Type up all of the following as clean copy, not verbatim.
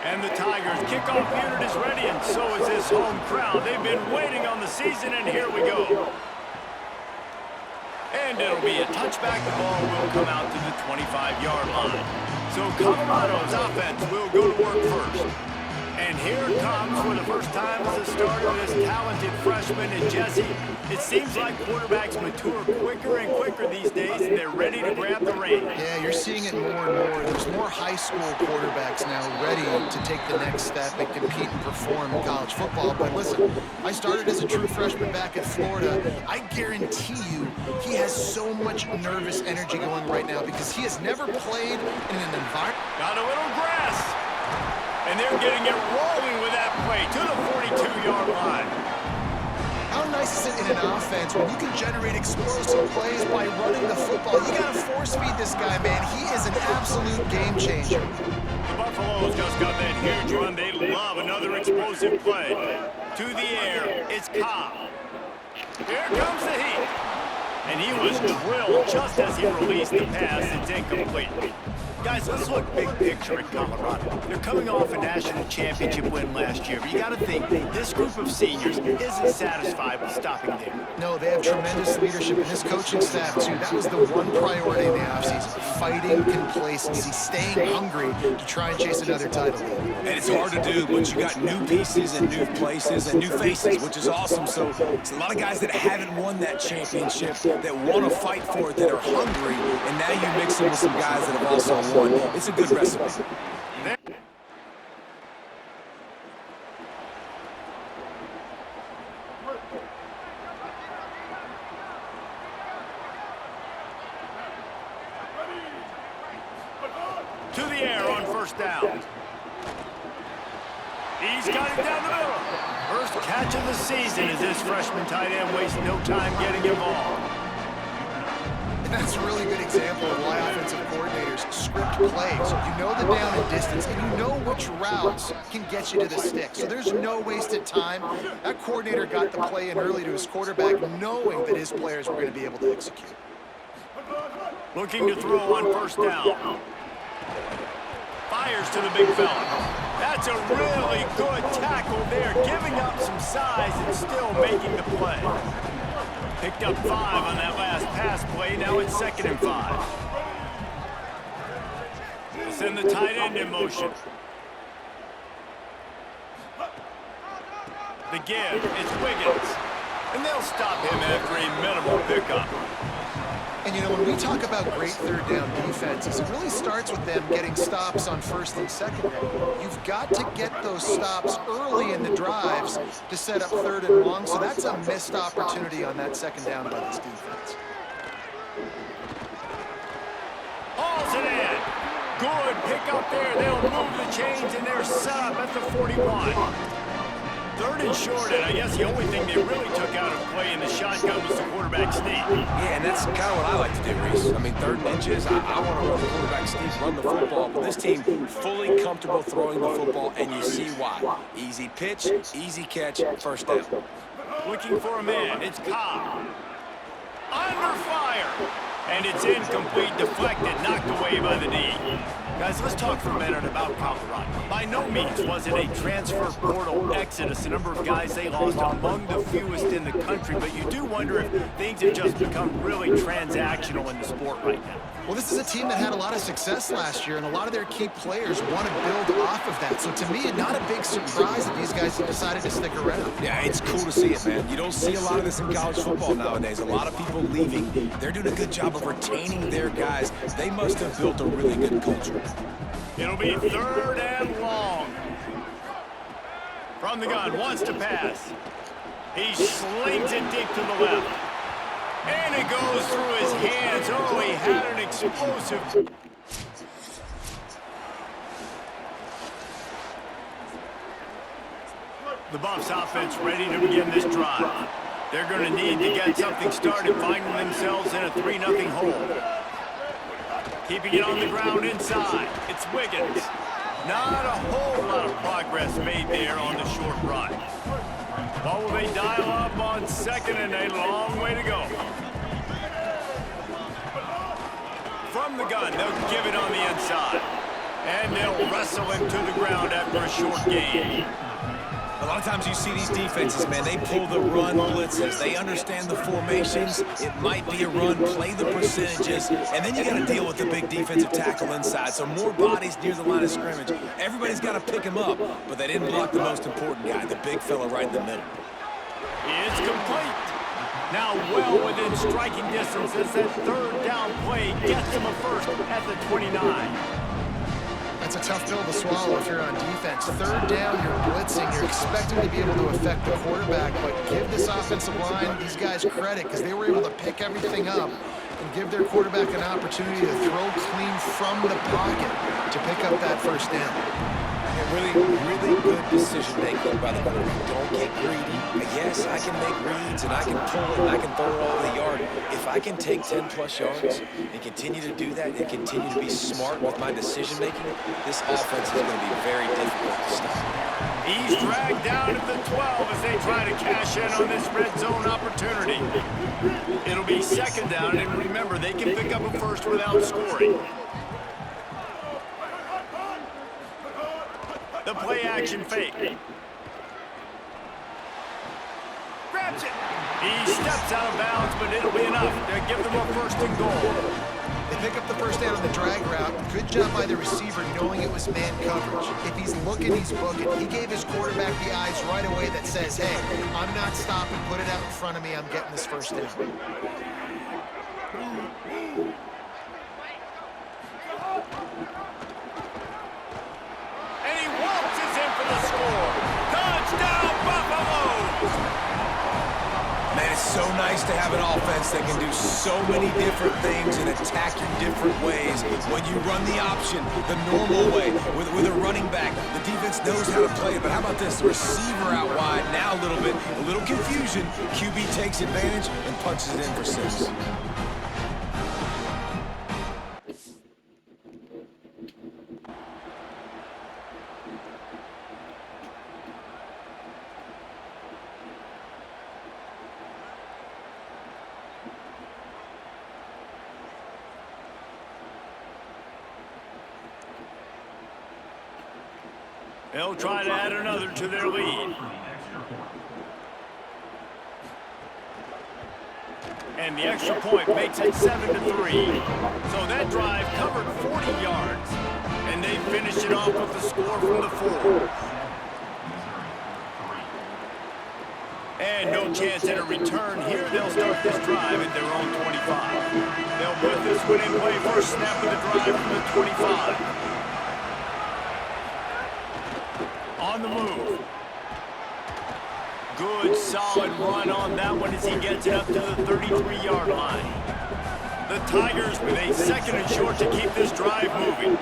And the Tigers' kickoff unit is ready, and so is this home crowd. They've been waiting on the season, and here we go. And it'll be a touchback. The ball will come out to the 25-yard line. So Colorado's offense will go to work first. And here it comes for the first time as a starter, this talented freshman. And Jesse, it seems like quarterbacks mature quicker and quicker these days, and they're ready to grab the reins. Yeah, you're seeing it more and more. There's more high school quarterbacks now ready to take the next step and compete and perform in college football. But listen, I started as a true freshman back in Florida. I guarantee you he has so much nervous energy going right now because he has never played in an environment. Got a little grass. And they're getting it rolling with that play to the 42-yard line. How nice is it in an offense when you can generate explosive plays by running the football? You got to force feed this guy, man. He is an absolute game changer. The Buffaloes just got that huge run. They love another explosive play. To the air, it's Cobb. Here comes the heat. And he was drilled just as he released the pass. It's incomplete. Guys, let's look big picture at Colorado. They're coming off a national championship win last year, but you got to think this group of seniors isn't satisfied with stopping there. No, they have tremendous leadership in this coaching staff, too. That was the one priority in the offseason, fighting complacency, staying hungry to try and chase another title. And it's hard to do, but you got new pieces and new places and new faces, which is awesome. So it's a lot of guys that haven't won that championship that want to fight for it, that are hungry, and now you mix them with some guys that have also won. It's a good recipe. To the air on first down. He's got it down the middle. First catch of the season as this freshman tight end wastes no time getting involved. That's a really good example of why offensive coordinators script plays. You know the down and distance, and you know which routes can get you to the stick. So there's no wasted time. That coordinator got the play in early to his quarterback, knowing that his players were going to be able to execute. Looking to throw on first down. Fires to the big fella. That's a really good tackle there, giving up some size and still making the play. Picked up 5 on that last pass play. Now it's 2nd and 5. They'll send the tight end in motion. The give, it's Wiggins. And they'll stop him after a minimal pickup. And, you know, when we talk about great third down defenses, it really starts with them getting stops on first and second down. You've got to get those stops early in the drives to set up third and long, so that's a missed opportunity on that second down by this defense. Hauls it in. Good pick up there. They'll move the chains, and they're set up at the 41. 3rd and short, and I guess the only thing they really took out of play in the shotgun was the quarterback sneak. Yeah, and that's kind of what I like to do, Reese. I mean, 3rd and inches, I want to run the quarterback sneak, run the football, but this team fully comfortable throwing the football, and you see why. Easy pitch, easy catch, first down. Looking for a man, it's Cobb. Under fire, and it's incomplete, deflected, knocked away by the knee. Guys, let's talk for a minute about Colorado. By no means was it a transfer portal exodus, the number of guys they lost among the fewest in the country, but you do wonder if things have just become really transactional in the sport right now. Well, this is a team that had a lot of success last year, and a lot of their key players want to build off of that. So to me, not a big surprise that these guys have decided to stick around. Yeah, it's cool to see it, man. You don't see a lot of this in college football nowadays. A lot of people leaving. They're doing a good job of retaining their guys. They must have built a really good culture. It'll be 3rd and long. From the gun, wants to pass. He slings it deep to the left. And it goes through his hands. Oh, he had an explosive. The Buffs offense ready to begin this drive. They're going to need to get something started, finding themselves in a 3-0 hole. Keeping it on the ground inside. It's Wiggins. Not a whole lot of progress made there on the short run. What will they dial up on 2nd and a long way to go? From the gun, they'll give it on the inside. And they'll wrestle him to the ground after a short gain. A lot of times you see these defenses, man, they pull the run blitzes. They understand the formations. It might be a run, play the percentages, and then you got to deal with the big defensive tackle inside. So more bodies near the line of scrimmage. Everybody's got to pick him up, but they didn't block the most important guy, the big fella right in the middle. It's complete. Now well within striking distance as that third down play gets him a first at the 29. That's a tough pill to swallow if you're on defense. Third down, you're blitzing. You're expecting to be able to affect the quarterback, but give this offensive line, these guys, credit because they were able to pick everything up and give their quarterback an opportunity to throw clean from the pocket to pick up that first down. And really good decision-making by the quarterback. Don't get greedy. Yes, I can make reads, and I can pull it, and I can throw it all the yard. If I can take 10-plus yards and continue to do that and continue to be smart with my decision-making, this offense is going to be very difficult to stop. He's dragged down at the 12 as they try to cash in on this red zone opportunity. It'll be second down, and remember, they can pick up a first without scoring. The play-action fake. Grabs it. He steps out of bounds, but it'll be enough to give them a first and goal. They pick up the first down on the drag route. Good job by the receiver knowing it was man coverage. If he's looking, he's booking. He gave his quarterback the eyes right away that says, hey, I'm not stopping. Put it out in front of me. I'm getting this first down. So nice to have an offense that can do so many different things and attack in different ways. When you run the option the normal way with a running back, the defense knows how to play it. But how about this? The receiver out wide, now a little confusion. QB takes advantage and punches it in for 6. They'll try to add another to their lead. And the extra point makes it 7-3. So that drive covered 40 yards. And they finish it off with the score from the 4. And no chance at a return here. They'll start this drive at their own 25. They'll put this one in play for a snap of the drive from the 25. On the move. Good, solid run on that one as he gets it up to the 33-yard line. The Tigers with a second and short to keep this drive moving.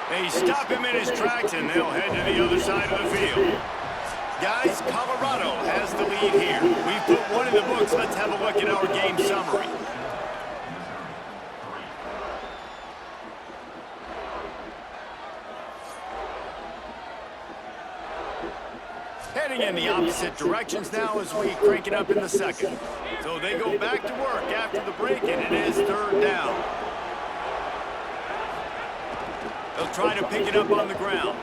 They stop him in his tracks, and they'll head to the other side of the field. Guys, Colorado has the lead here. We've put one in the books. Let's have a look at our game summary. Heading in the opposite directions now as we crank it up in the second. So they go back to work after the break, and it is third down. They'll try to pick it up on the ground.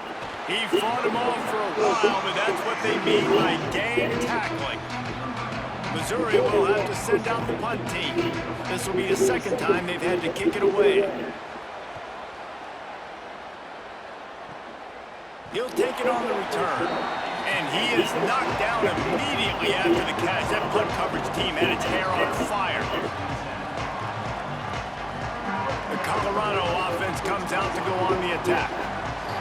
He fought him off for a while, but that's what they mean by game tackling. Missouri will have to send out the punt team. This will be the second time they've had to kick it away. He'll take it on the return. And he is knocked down immediately after the catch. That punt coverage team had its hair on fire. The Colorado offense comes out to go on the attack.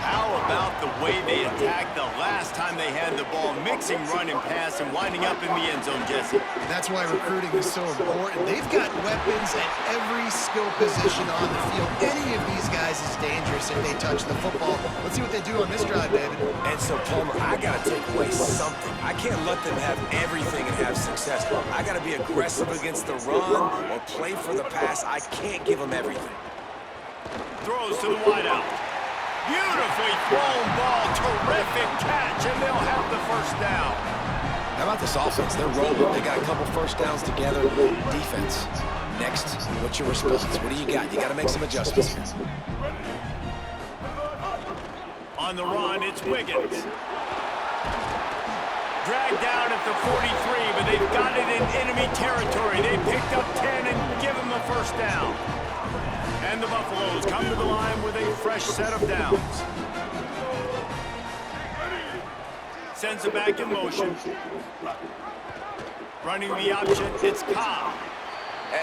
How about the way they attacked the last time they had the ball, mixing run and pass and winding up in the end zone, Jesse? That's why recruiting is so important. They've got weapons at every skill position on the field. Any of these guys is dangerous if they touch the football. Let's see what they do on this drive, David. And so, Palmer, I got to take away something. I can't let them have everything and have success. I got to be aggressive against the run or play for the pass. I can't give them everything. Throws to the wideout. Beautifully thrown ball, terrific catch, and they'll have the first down. How about this offense? They're rolling. They got a couple first downs together. Defense. Next, what's your response? What do you got? You got to make some adjustments here. On the run, it's Wiggins. Dragged down at the 43, but they've got it in enemy territory. They picked up 10 and give him a first down. And the Buffaloes come to the line with a fresh set of downs. Sends it back in motion. Running the option, it's Cobb.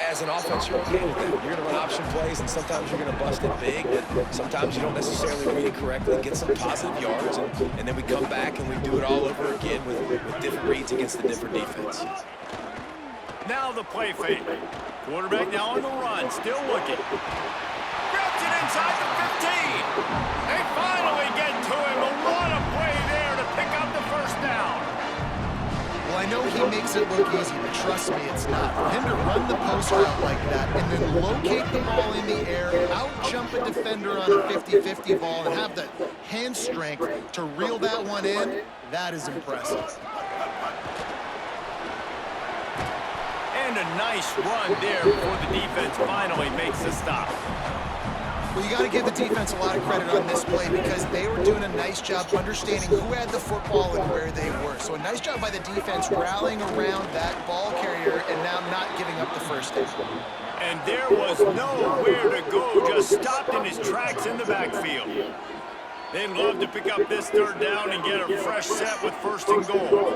As an offense, you're okay with that. You're going to run option plays, and sometimes you're going to bust it big, but sometimes you don't necessarily read it correctly, get some positive yards, and then we come back and we do it all over again with different reads against the different defense. Now the play fake. Quarterback now on the run, still looking. Grabs it inside the 15. They finally get to him, but what a play there to pick up the first down. Well, I know he makes it look easy, but trust me, it's not. For him to run the post route like that and then locate the ball in the air, out-jump a defender on a 50-50 ball, and have the hand strength to reel that one in, that is impressive. And a nice run there before the defense finally makes the stop. Well, you got to give the defense a lot of credit on this play because they were doing a nice job understanding who had the football and where they were. So a nice job by the defense rallying around that ball carrier and now not giving up the first down. And there was nowhere to go, just stopped in his tracks in the backfield. They'd love to pick up this third down and get a fresh set with first and goal.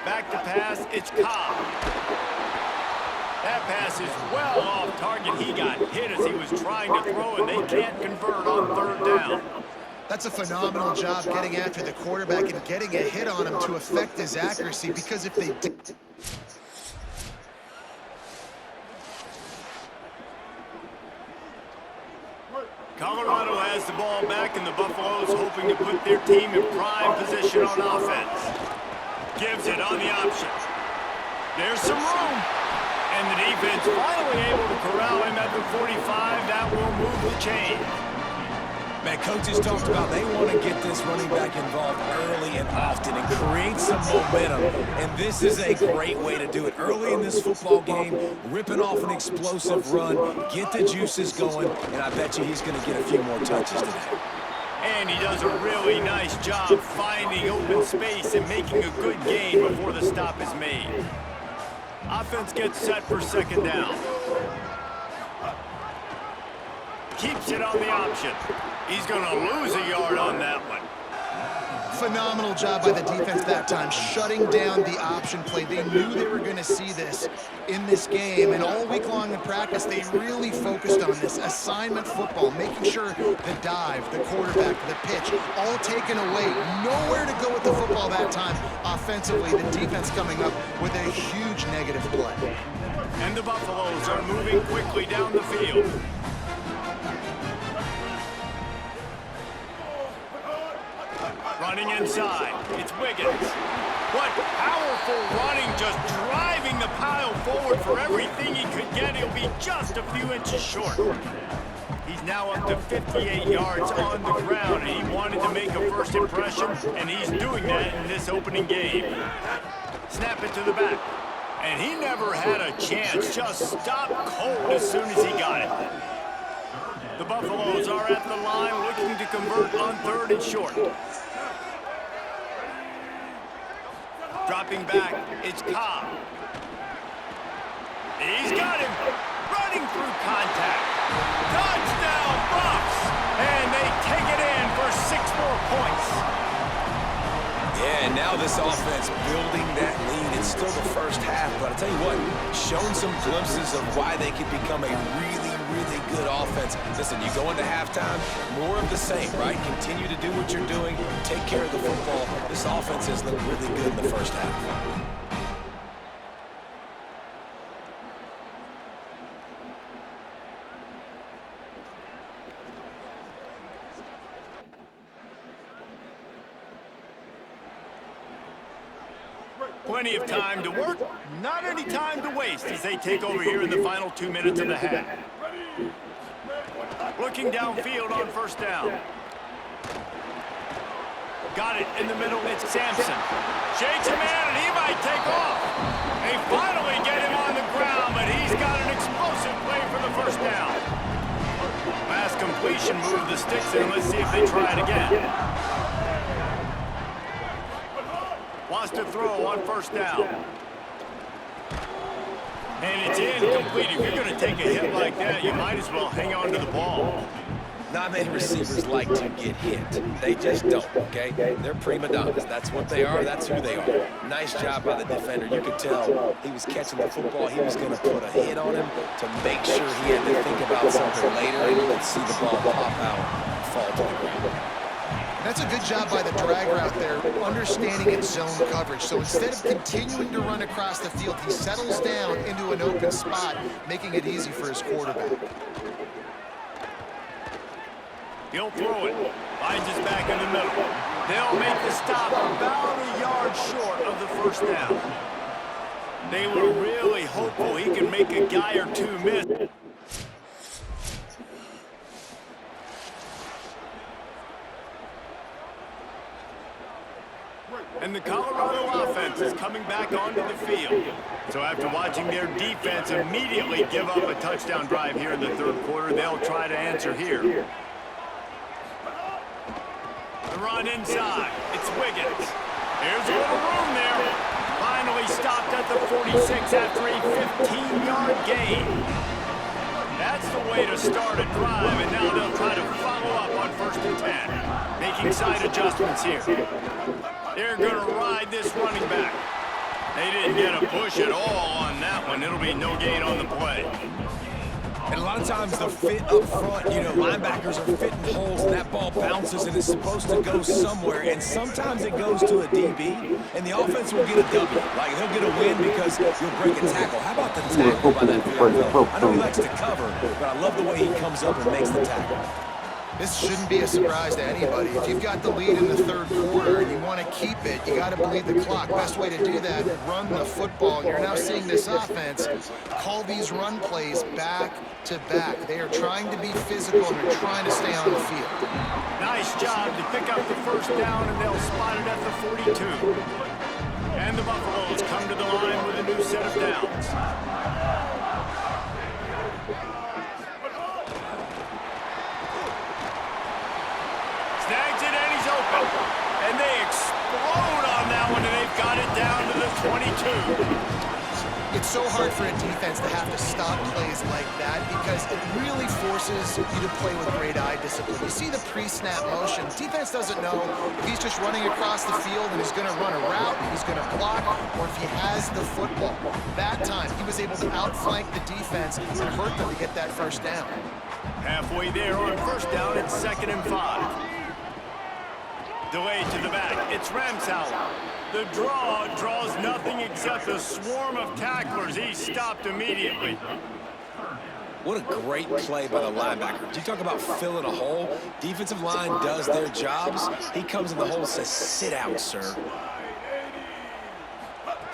Back to pass, it's Cobb. That pass is well off target. He got hit as he was trying to throw, and they can't convert on third down. That's a phenomenal job getting after the quarterback and getting a hit on him to affect his accuracy, because if they did... Colorado has the ball back, and the Buffaloes hoping to put their team in prime position on offense. Gives it on the option. There's some room. And the defense finally able to corral him at the 45. That will move the chain. Man, coaches talked about they want to get this running back involved early and often and create some momentum. And this is a great way to do it. Early in this football game, ripping off an explosive run, get the juices going, and I bet you he's going to get a few more touches today. And he does a really nice job finding open space and making a good gain before the stop is made. Offense gets set for second down. Keeps it on the option. He's going to lose a yard on that one. Phenomenal job by the defense that time, shutting down the option play. They knew they were going to see this in this game, and all week long in practice, they really focused on this assignment football, making sure the dive, the quarterback, the pitch, all taken away. Nowhere to go with the football that time. Offensively, the defense coming up with a huge negative play. And the Buffaloes are moving quickly down the field. Running inside, it's Wiggins. What powerful running, just driving the pile forward for everything he could get. He'll be just a few inches short. He's now up to 58 yards on the ground, and he wanted to make a first impression, and he's doing that in this opening game. Snap it to the back, and he never had a chance, just stopped cold as soon as he got it. The Buffaloes are at the line looking to convert on third and short. Dropping back, it's Cobb. He's got him, running through contact. Touchdown, Buffs! And they take it in for 6 more points. Yeah, and now this offense building that lead. It's still the first half, but I'll tell you what, shown some glimpses of why they could become a really good offense. Listen, you go into halftime, more of the same, right? Continue to do what you're doing, take care of the football. This offense has looked really good in the first half. Plenty of time to work, not any time to waste as they take over here in the final 2 minutes of the half. Looking downfield on first down. Got it in the middle, it's Sampson. Shakes a man and he might take off. They finally get him on the ground, but he's got an first down. Last completion moved the sticks in. Let's see if they try it again. Wants to throw on first down. And it's incomplete. If you're going to take a hit like that, you might as well hang on to the ball. Not many receivers like to get hit. They just don't, okay? They're prima donnas. That's what they are. That's who they are. Nice job by the defender. You could tell he was catching the football. He was going to put a hit on him to make sure he had to think about something later, and you could see the ball pop out and fall to the ground. That's a good job by the drag route there, understanding its zone coverage. So instead of continuing to run across the field, he settles down into an open spot, making it easy for his quarterback. He'll throw it. Finds his back in the middle. They'll make the stop about a yard short of the first down. They were really hopeful he could make a guy or two miss. And the Colorado offense is coming back onto the field. So after watching their defense immediately give up a touchdown drive here in the third quarter, they'll try to answer here. The run inside. It's Wiggins. There's a little room there. Finally stopped at the 46 after a 15-yard gain. That's the way to start a drive, and now they'll try to follow up on 1st and 10. Making side adjustments here. They're going to ride this running back. They didn't get a push at all on that one. It'll be no gain on the play. And a lot of times the fit up front, you know, linebackers are fitting holes and that ball bounces and it's supposed to go somewhere. And sometimes it goes to a DB and the offense will get a W. Like he'll get a win because you'll break a tackle. How about the tackle by that field? I know he likes to cover, but I love the way he comes up and makes the tackle. This shouldn't be a surprise to anybody. If you've got the lead in the third quarter and you want to keep it, you got to bleed the clock. Best way to do that, run the football. You're now seeing this offense call these run plays back to back. They are trying to be physical and they're trying to stay on the field. Nice job to pick up the first down, and they'll spot it at the 42. And the Buffaloes come to the line with a new set of downs. Snags it, and he's open. And they explode on that one, and they've got it down to the 22. It's so hard for a defense to have to stop plays like that because it really forces you to play with great eye discipline. You see the pre-snap motion. Defense doesn't know if he's just running across the field and he's going to run a route, he's going to block, or if he has the football. That time, he was able to outflank the defense and hurt them to get that first down. Halfway there on first down, it's 2nd and 5. Delayed to the back. It's Ramsauer. The draw draws nothing except a swarm of tacklers. He stopped immediately. What a great play by the linebacker. You talk about filling a hole. Defensive line does their jobs. He comes in the hole and says, sit down, sir.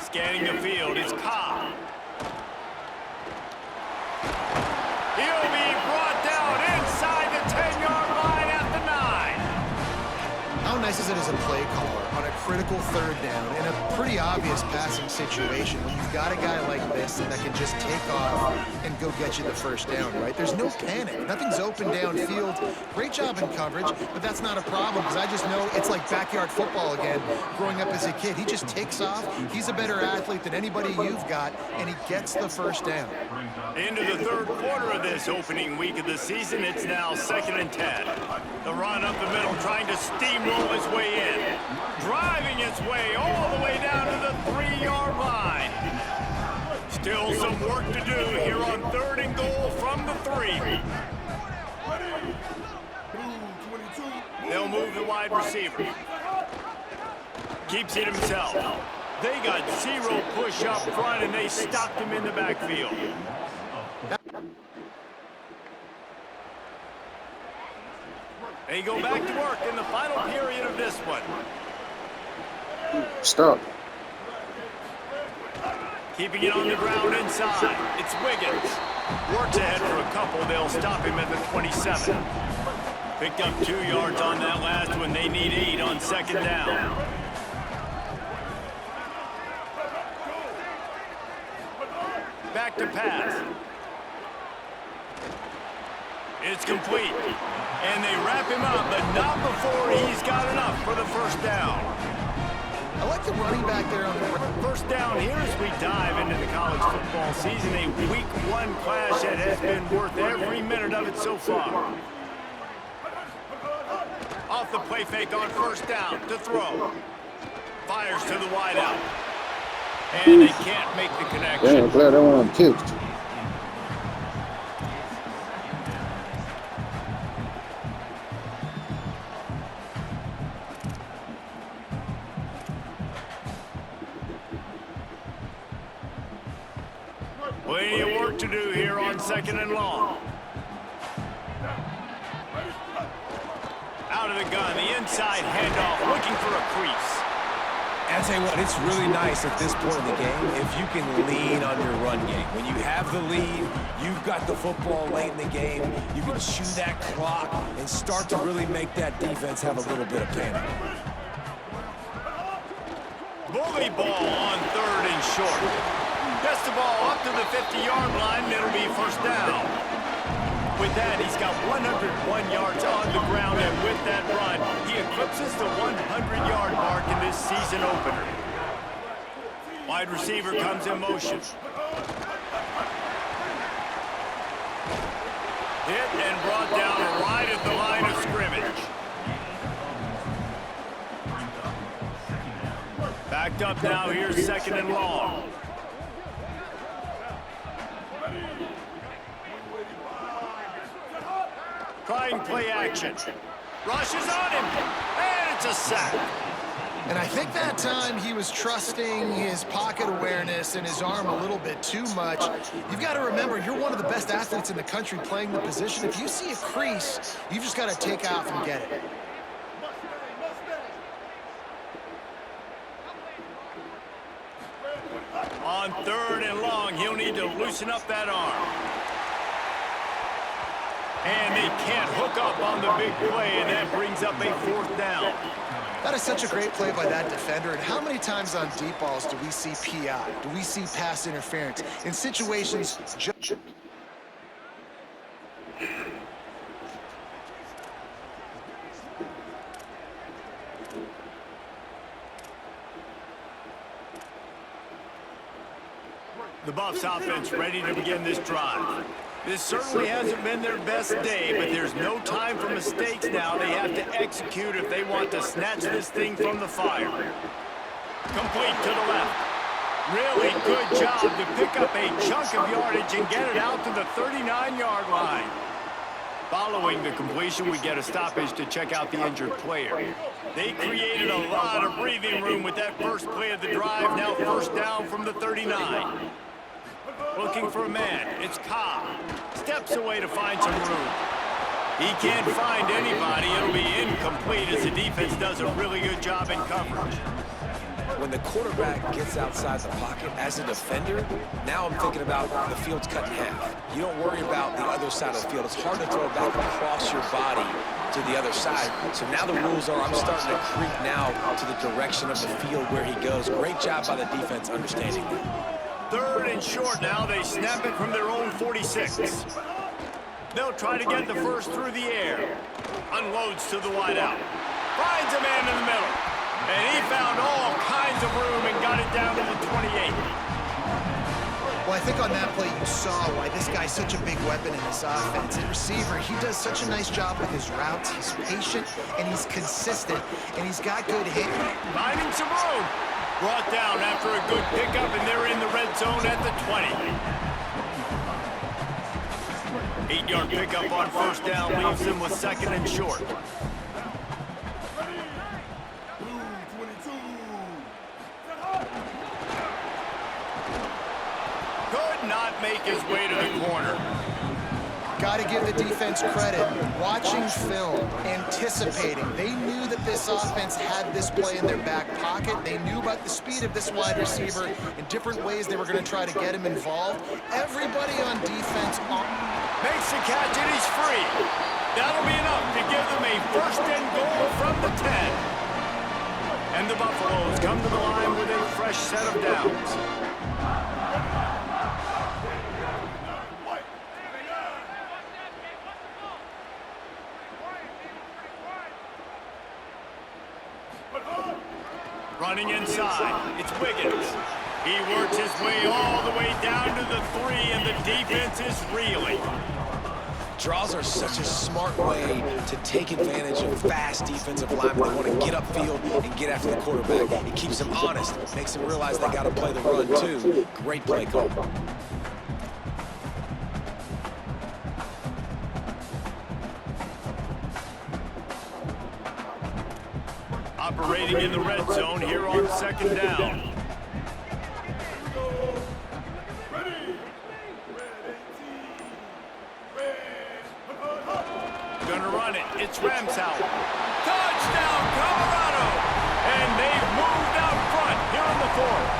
Scanning the field, it's Cobb. He'll be brought down inside the 10-yard line at the 9. How nice is it as a play caller on a critical third down in a pretty obvious passing situation when you've got a guy like this that can just take off and go get you the first down, right? There's no panic. Nothing's open downfield. Great job in coverage, but that's not a problem because I just know it's like backyard football again growing up as a kid. He just takes off. He's a better athlete than anybody you've got, and he gets the first down. Into the third quarter of this opening week of the season, it's now 2nd and 10. The run up the middle trying to steamroll his way in. Driving its way all the way down to the 3-yard line. Still some work to do here on 3rd and goal from the 3. They'll move the wide receiver. Keeps it himself. They got 0 push up front, and they stopped him in the backfield. They go back to work in the final period of this one. Stop. Keeping it on the ground inside. It's Wiggins. Works ahead for a couple. They'll stop him at the 27. Picked up 2 yards on that last one. They need 8 on 2nd down. Back to pass. It's complete. And they wrap him up, but not before he's got enough for the first down. I like the running back there on the First down here as we dive into the college football season. A week 1 clash that has been worth every minute of it so far. Off the play fake on first down to throw. Fires to the wideout. And they can't make the connection. Damn, glad that one kicked. Plenty of work to do here on 2nd and long. Out of the gun, the inside handoff, looking for a crease. And I tell you what, it's really nice at this point in the game if you can lean on your run game. When you have the lead, you've got the football late in the game, you can chew that clock and start to really make that defense have a little bit of panic. Bully ball on 3rd and short. Gets the ball up to the 50-yard line, and it'll be first down. With that, he's got 101 yards on the ground, and with that run, he eclipses the 100-yard mark in this season opener. Wide receiver comes in motion. Hit and brought down right at the line of scrimmage. Backed up now, here's 2nd and long. Trying play action. Rushes on him, and it's a sack. And I think that time he was trusting his pocket awareness and his arm a little bit too much. You've got to remember, you're one of the best athletes in the country playing the position. If you see a crease, you've just got to take off and get it. On 3rd and long, he'll need to loosen up that arm. And they can't hook up on the big play, and that brings up a 4th down. That is such a great play by that defender. And how many times on deep balls do we see PI? Do we see pass interference? In situations... The Buffs offense ready to begin this drive. This certainly hasn't been their best day, but there's no time for mistakes now. They have to execute if they want to snatch this thing from the fire. Complete to the left. Really good job to pick up a chunk of yardage and get it out to the 39-yard line. Following the completion, we get a stoppage to check out the injured player. They created a lot of breathing room with that first play of the drive. Now first down from the 39. Looking for a man. It's Cobb. Steps away to find some room. He can't find anybody. It'll be incomplete as the defense does a really good job in coverage. When the quarterback gets outside the pocket as a defender, now I'm thinking about the field's cut in half. You don't worry about the other side of the field. It's hard to throw it back across your body to the other side. So now the rules are I'm starting to creep now to the direction of the field where he goes. Great job by the defense understanding that. 3rd and short now. They snap it from their own 46. They'll try to get the first through the air. Unloads to the wideout. Finds a man in the middle. And he found all kinds of room and got it down to the 28. Well, I think on that play you saw why this guy's such a big weapon in this offense. At receiver, he does such a nice job with his routes. He's patient, and he's consistent, and he's got good hit. Finding some room. Brought down after a good pickup, and they're in the red zone at the 20. 8-yard pickup on first down leaves them with 2nd and short. Could not make his way to the corner. Got to give the defense credit. Watching film, anticipating. They knew that this offense had this play in their back pocket. They knew about the speed of this wide receiver and different ways they were going to try to get him involved. Everybody on defense makes the catch, and he's free. That'll be enough to give them a 1st and goal from the 10. And the Buffaloes come to the line with a fresh set of downs. Running inside, it's Wiggins. He works his way all the way down to the 3, and the defense is reeling. Draws are such a smart way to take advantage of fast defensive linemen. They want to get upfield and get after the quarterback. It keeps them honest, makes them realize they got to play the run too. Great play call. Operating in the red zone here on 2nd down. Gonna run it. It's Ramsau. Touchdown, Colorado! And they've moved out front here in the 4th.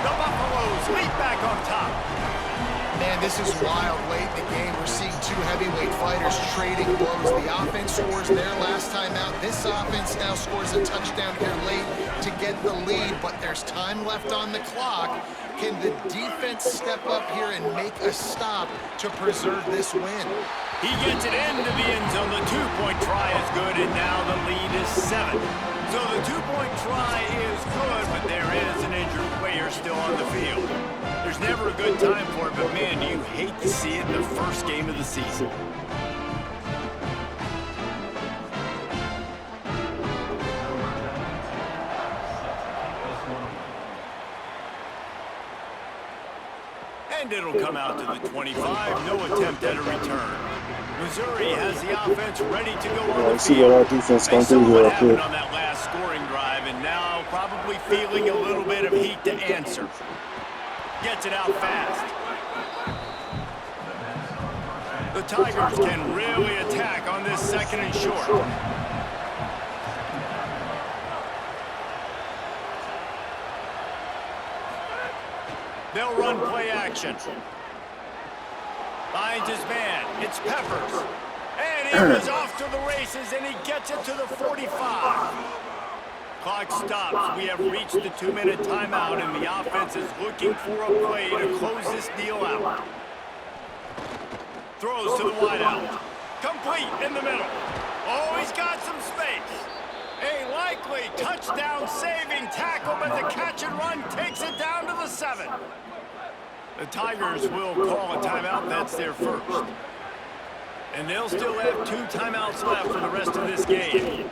The Buffaloes leap back on top. Man, this is wild. Late in the game, we're seeing two heavyweight fighters trading blows. The offense scores their last time out. This offense now scores a touchdown here late to get the lead, but there's time left on the clock. Can the defense step up here and make a stop to preserve this win? He gets it into the end zone. The 2-point try is good, and now the lead is 7. So the 2-point try is good, but there is an injured player still on the field. There's never a good time for it, but man, you hate to see it in the first game of the season. And it'll come out to the 25. No attempt at a return. Missouri has the offense ready to go on the see field. what our defense They gonna saw do here what up happened here. on that last scoring drive, and now probably feeling a little bit of heat to answer. Gets it out fast. The Tigers can really attack on this 2nd and short. They'll run play action. Finds his man. It's Peppers. And he was off to the races, and he gets it to the 45. Clock stops. We have reached the 2-minute timeout, and the offense is looking for a play to close this deal out. Throws to the wideout. Complete in the middle. Oh, he's got some space. A likely touchdown-saving tackle, but the catch and run takes it down to the 7. The Tigers will call a timeout. That's their first. And they'll still have 2 timeouts left for the rest of this game.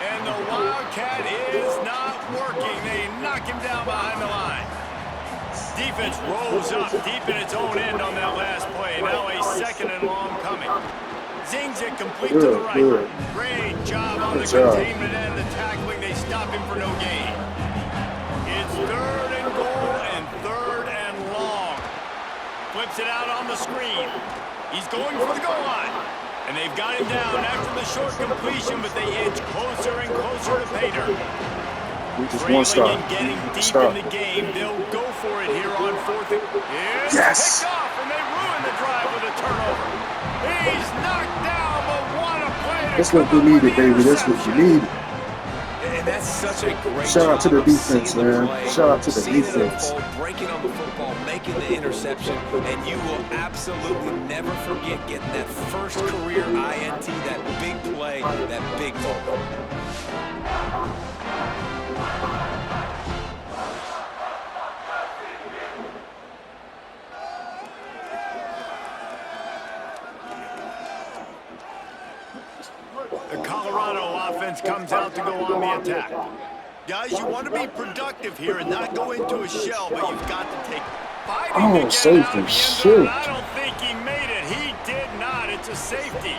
And the Wildcat is not working. They knock him down behind the line. Defense rolls up deep in its own end on that last play. Now a 2nd and long coming. Zings it complete to the right. Great job on the containment and the tackling. They stop him for no gain. It's 3rd and goal and 3rd and long. Flips it out on the screen. He's going for the goal line. And they've got him down after the short completion, but they inch closer and closer to pay dirt. Just one stop. And getting deep in the game, they'll go for it here on 4th and... It's picked off, and they ruin the drive with a turnover. He's knocked down, but what a play to That's what we needed, baby. That's what you need. And that's such a great Shout out to the job of defense, seeing the man. play, Shout out to the seeing it defense. unfold, breaking on the football, making the interception, and you will absolutely never forget getting that first career INT, that big play, that big moment. The Colorado offense comes out to go on the attack. Guys, you want to be productive here and not go into a shell, but you've got to take fighting to get it out of the end zone. I don't think he made it. He did not. It's a safety.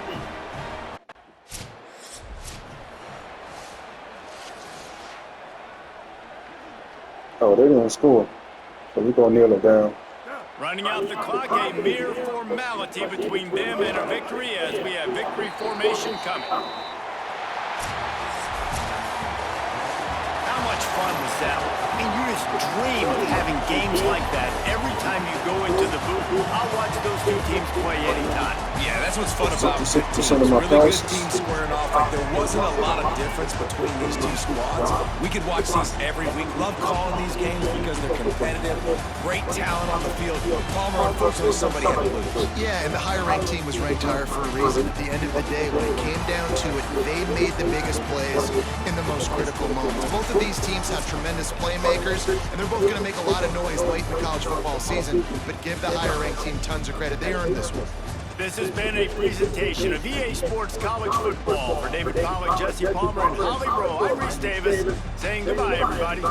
Oh, they're gonna score. So we're gonna nail it down. Running out the clock, a mere formality between them and a victory as we have victory formation coming. How much fun was that? I mean, you just dream of having games like that every time you go into the booth. I'll watch those two teams play anytime. Yeah, that's what's fun about good teams. 60% of my Really good passes. teams squaring off. Like, there wasn't a lot of difference between these two squads. We could watch these every week. Love calling these games because they're competitive. Great talent on the field. Palmer, unfortunately, somebody had to lose. Yeah, and the higher-ranked team was ranked higher for a reason. At the end of the day, when it came down to it, they made the biggest plays in the most critical moments. Both of these teams have tremendous playmakers, and they're both going to make a lot of noise late in the college football season, but give the higher-ranked team tons of credit. They earned this one. This has been a presentation of EA Sports College Football. For David Pollack, Jesse Palmer, and Holly Rowe, I'm Reese Davis saying goodbye, everybody.